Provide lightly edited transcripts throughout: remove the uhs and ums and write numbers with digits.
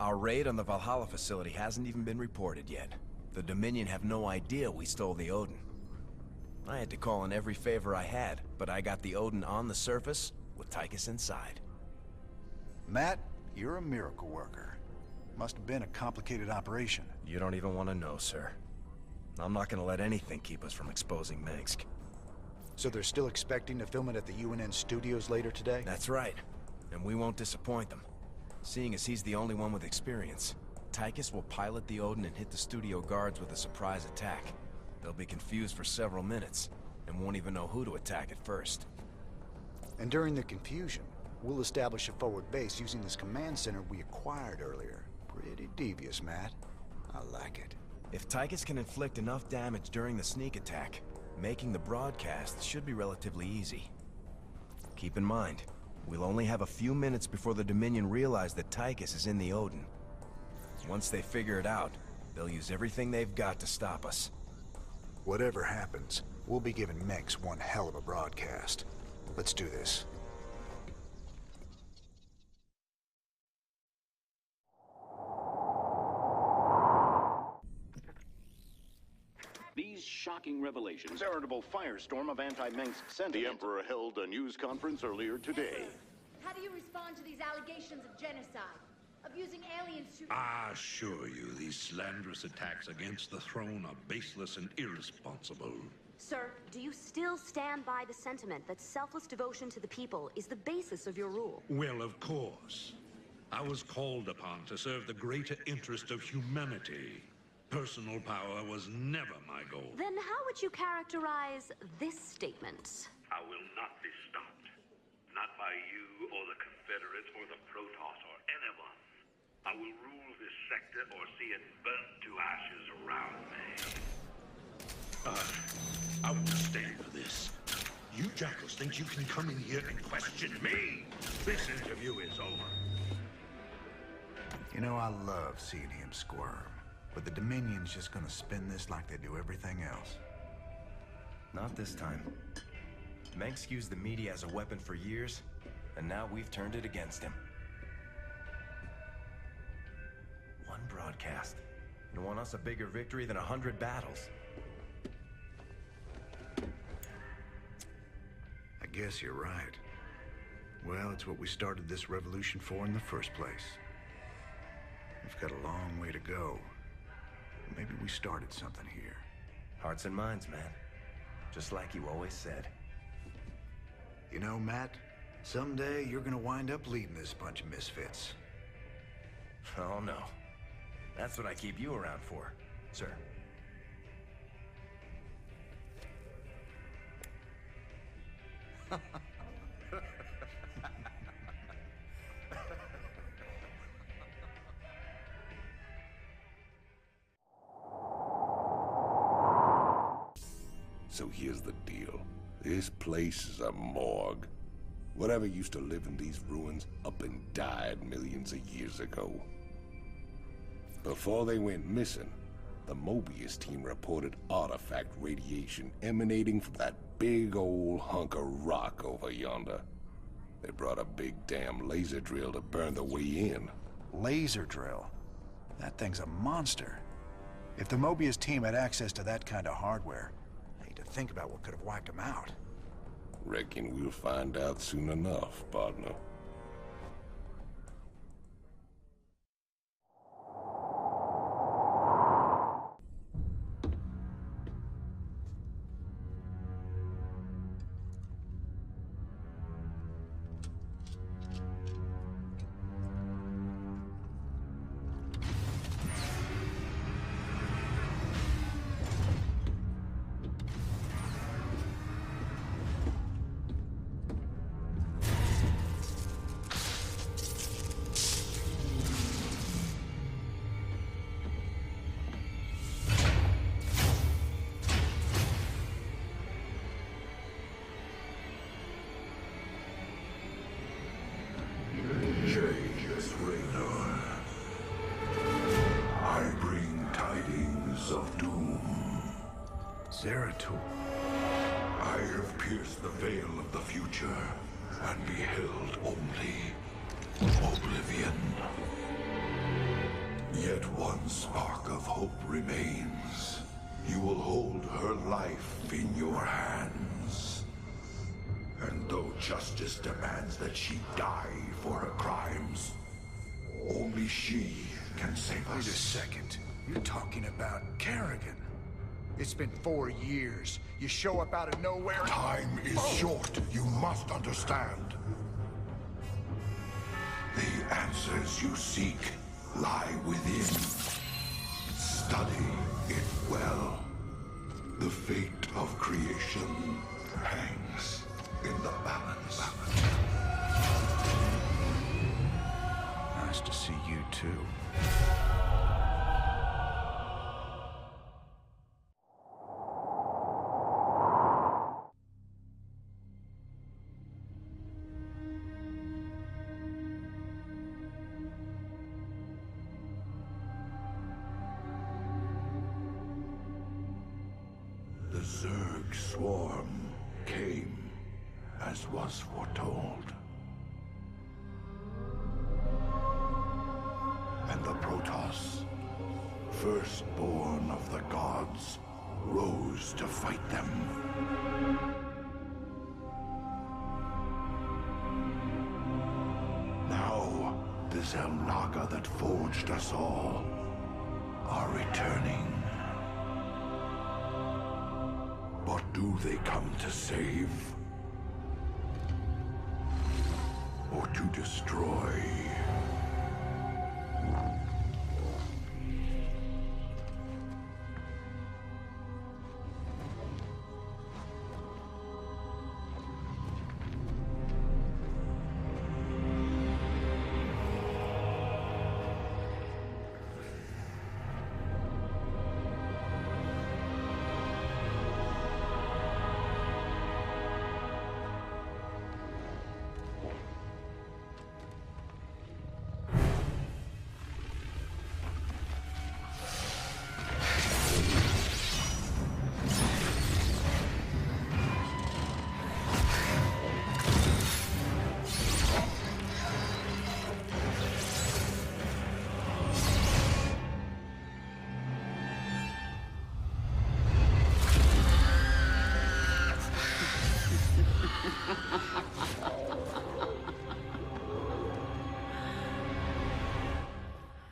Our raid on the Valhalla facility hasn't even been reported yet. The Dominion have no idea we stole the Odin. I had to call in every favor I had, but I got the Odin on the surface with Tychus inside. Matt, you're a miracle worker. Must have been a complicated operation. You don't even want to know, sir. I'm not gonna let anything keep us from exposing Minsk. So they're still expecting to film it at the UNN studios later today? That's right. And we won't disappoint them. Seeing as he's the only one with experience, Tychus will pilot the Odin and hit the studio guards with a surprise attack. They'll be confused for several minutes, and won't even know who to attack at first. And during the confusion, we'll establish a forward base using this command center we acquired earlier. Pretty devious, Matt. I like it. If Tychus can inflict enough damage during the sneak attack, making the broadcast should be relatively easy. Keep in mind, we'll only have a few minutes before the Dominion realize that Tychus is in the Odin. Once they figure it out, they'll use everything they've got to stop us. Whatever happens, we'll be giving Mechs one hell of a broadcast. Let's do this. These shocking revelations, veritable firestorm of anti-Mengsk sentiment. The Emperor held a news conference earlier today. How do you respond to these allegations of genocide? Of using aliens to... I assure you, these slanderous attacks against the throne are baseless and irresponsible. Sir, do you still stand by the sentiment that selfless devotion to the people is the basis of your rule? Well, of course. I was called upon to serve the greater interest of humanity. Personal power was never my goal. Then how would you characterize this statement? I will not be stopped. Not by you or the Confederates or the Protoss or anyone. I will rule this sector or see it burnt to ashes around me. I won't stand for this. You jackals think you can come in here and question me? This interview is over. You know, I love seeing him squirm. But the Dominion's just gonna spin this like they do everything else. Not this time. Mengsk used the media as a weapon for years, and now we've turned it against him. One broadcast. You want us a bigger victory than 100 battles? I guess you're right. Well, it's what we started this revolution for in the first place. We've got a long way to go. Maybe we started something here. Hearts and minds, man. Just like you always said. You know, Matt, someday you're gonna wind up leading this bunch of misfits. Oh, no. That's what I keep you around for, sir. So here's the deal. This place is a morgue. Whatever used to live in these ruins up and died millions of years ago. Before they went missing, the Moebius team reported artifact radiation emanating from that big old hunk of rock over yonder. They brought a big damn laser drill to burn the way in. Laser drill? That thing's a monster. If the Moebius team had access to that kind of hardware, I hate to think about what could have wiped them out. Reckon we'll find out soon enough, partner. Zeratul. I have pierced the veil of the future and beheld only oblivion. Yet one spark of hope remains. You will hold her life in your hands. And though justice demands that she die for her crimes, only she can save us. Wait a second. You're talking about Kerrigan. It's been 4 years. You show up out of nowhere. Time is short. You must understand. The answers you seek lie within. Study it well. The fate of creation hangs in the balance. Nice to see you too. The Zerg swarm came as was foretold. And the Protoss, firstborn of the gods, rose to fight them. Now, the Zelnaga that forged us all are returning. What do they come to save? Or to destroy?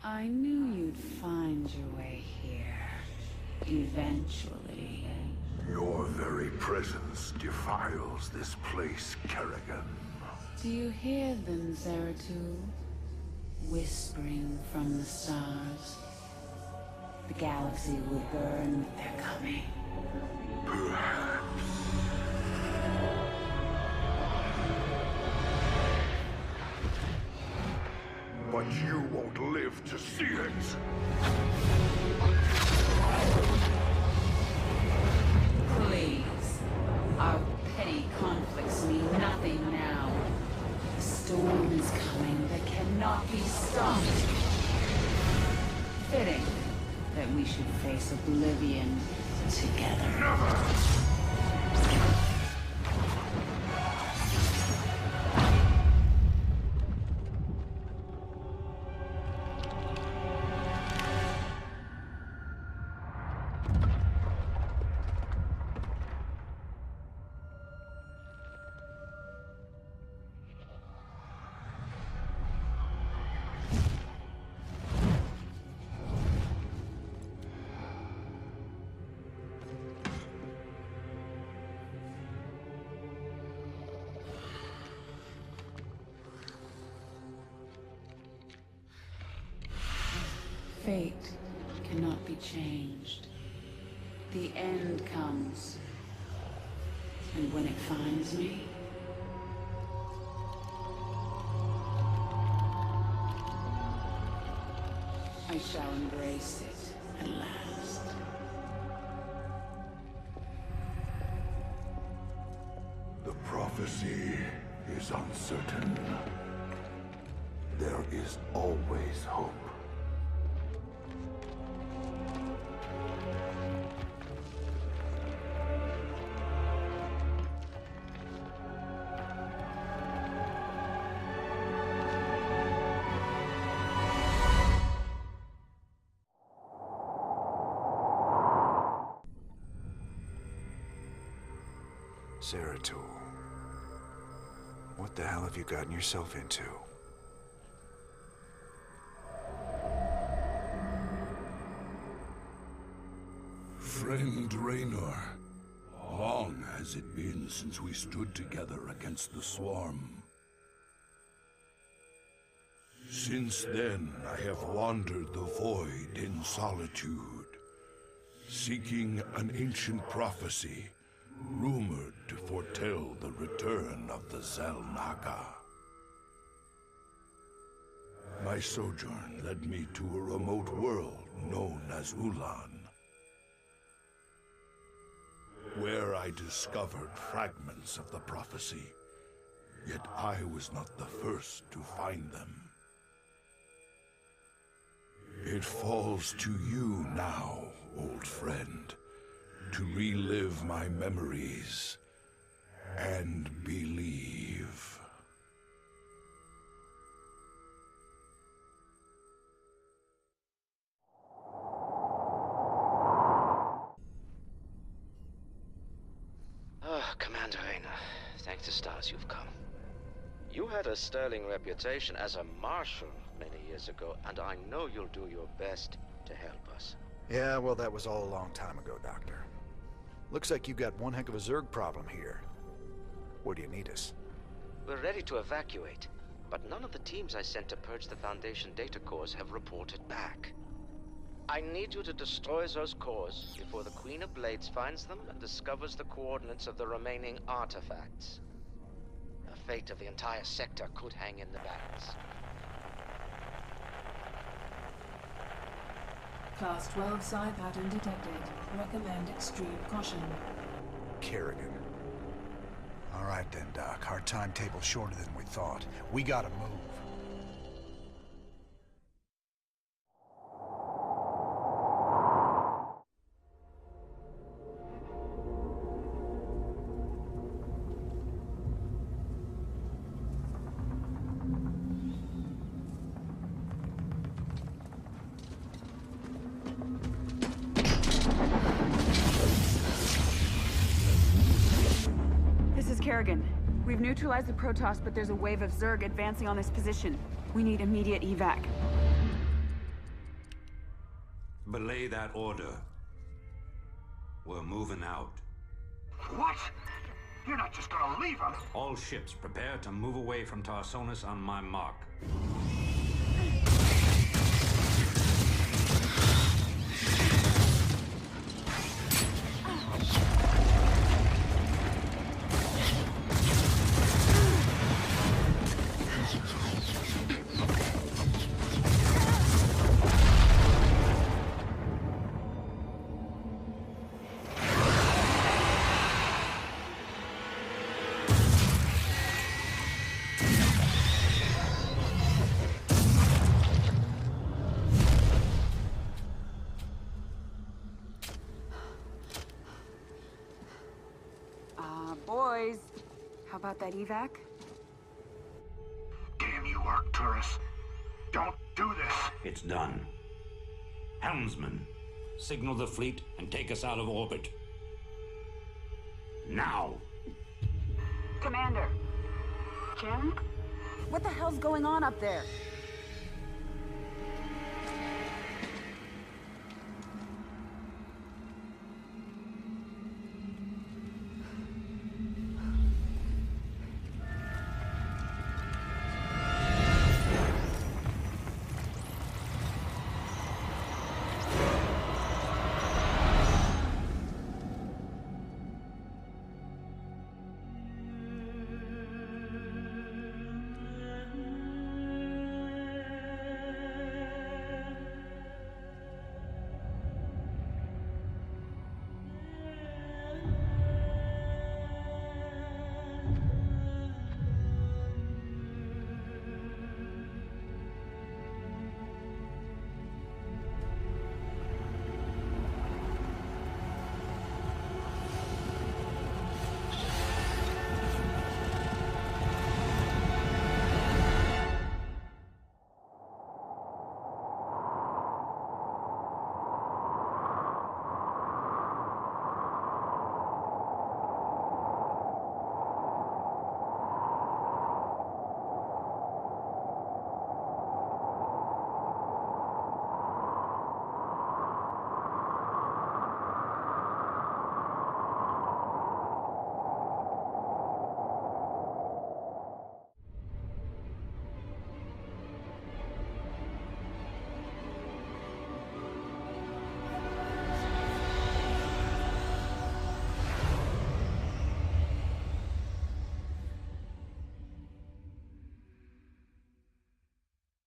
I knew you'd find your way here. Eventually. Your very presence defiles this place, Kerrigan. Do you hear them, Zeratul? Whispering from the stars. The galaxy will burn with their coming. Perhaps. But you won't live to see it. Please. Our petty conflicts mean nothing now. The storm is coming that cannot be stopped. Fitting that we should face oblivion together. Never! Fate cannot be changed. The end comes. And when it finds me, I shall embrace it at last. The prophecy is uncertain. There is always hope. Zeratul. What the hell have you gotten yourself into? Friend Raynor, long has it been since we stood together against the Swarm. Since then, I have wandered the void in solitude, seeking an ancient prophecy rumored to foretell the return of the Zelnaga. My sojourn led me to a remote world known as Ulan, where I discovered fragments of the prophecy, yet I was not the first to find them. It falls to you now, old friend, to relive my memories and believe. Commander Raynor, thank the stars you've come. You had a sterling reputation as a marshal many years ago, and I know you'll do your best to help us. Yeah, well, that was all a long time ago, Doctor. Looks like you got one heck of a Zerg problem here. Where do you need us? We're ready to evacuate, but none of the teams I sent to purge the Foundation data cores have reported back. I need you to destroy those cores before the Queen of Blades finds them and discovers the coordinates of the remaining artifacts. The fate of the entire sector could hang in the balance. Class 12 psi pattern detected. Recommend extreme caution. Kerrigan. All right then, Doc. Our timetable's shorter than we thought. We gotta move. Kerrigan, we've neutralized the Protoss, but there's a wave of Zerg advancing on this position. We need immediate evac. Belay that order. We're moving out. What? You're not just gonna leave us? All ships prepare to move away from Tarsonis on my mark. Boys, how about that evac? Damn you, Arcturus. Don't do this. It's done. Helmsman, signal the fleet and take us out of orbit. Now! Commander. Jim? What the hell's going on up there?